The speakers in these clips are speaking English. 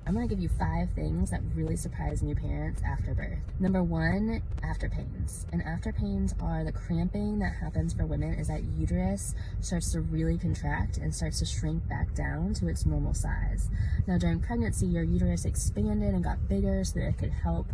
I'm going to give you 5 things that really surprise new parents after birth. Number 1, after pains. And after pains are the cramping that happens for women is that uterus starts to really contract and starts to shrink back down to its normal size. Now during pregnancy, your uterus expanded and got bigger so that it could help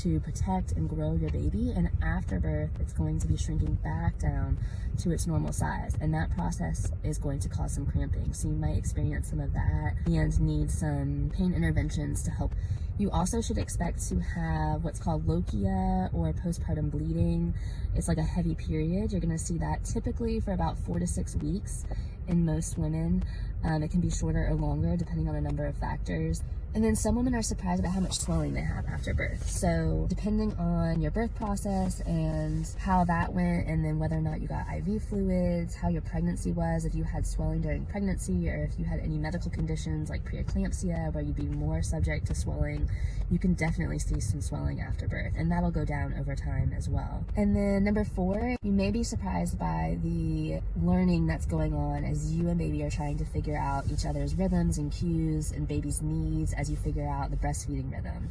to protect and grow your baby. And after birth, it's going to be shrinking back down to its normal size. And that process is going to cause some cramping. So you might experience some of that and need some pain interventions to help. You also should expect to have what's called lochia or postpartum bleeding. It's like a heavy period. You're going to see that typically for about 4 to 6 weeks in most women. It can be shorter or longer depending on a number of factors. And then some women are surprised about how much swelling they have after birth. So depending on your birth process and how that went, and then whether or not you got IV fluids, how your pregnancy was, if you had swelling during pregnancy, or if you had any medical conditions like preeclampsia where you'd be more subject to swelling, you can definitely see some swelling after birth, and that'll go down over time as well. And then number 4, you may be surprised by the learning that's going on as you and baby are trying to figure out each other's rhythms and cues and baby's needs as you figure out the breastfeeding rhythm.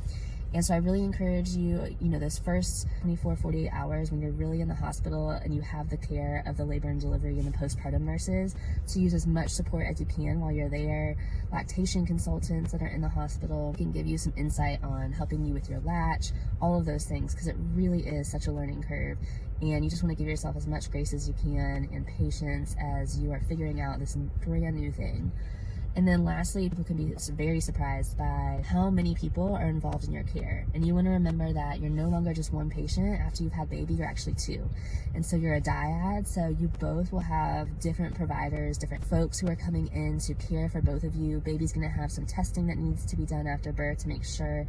And so I really encourage you, those first 24, 48 hours when you're really in the hospital and you have the care of the labor and delivery and the postpartum nurses, to use as much support as you can while you're there. Lactation consultants that are in the hospital can give you some insight on helping you with your latch, all of those things, because it really is such a learning curve. And you just want to give yourself as much grace as you can and patience as you are figuring out this brand new thing. And then lastly, people can be very surprised by how many people are involved in your care. And you want to remember that you're no longer just one patient. After you've had baby, you're actually 2. And so you're a dyad, so you both will have different providers, different folks who are coming in to care for both of you. Baby's going to have some testing that needs to be done after birth to make sure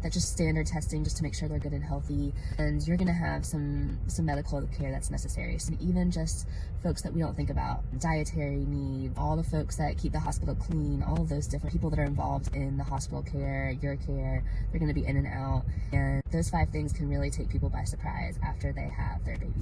that, just standard testing just to make sure they're good and healthy. And you're going to have some medical care that's necessary. So even just folks that we don't think about, dietary need, all the folks that keep the hospital clean, all of those different people that are involved in the hospital care, your care, they're going to be in and out. And those 5 things can really take people by surprise after they have their baby.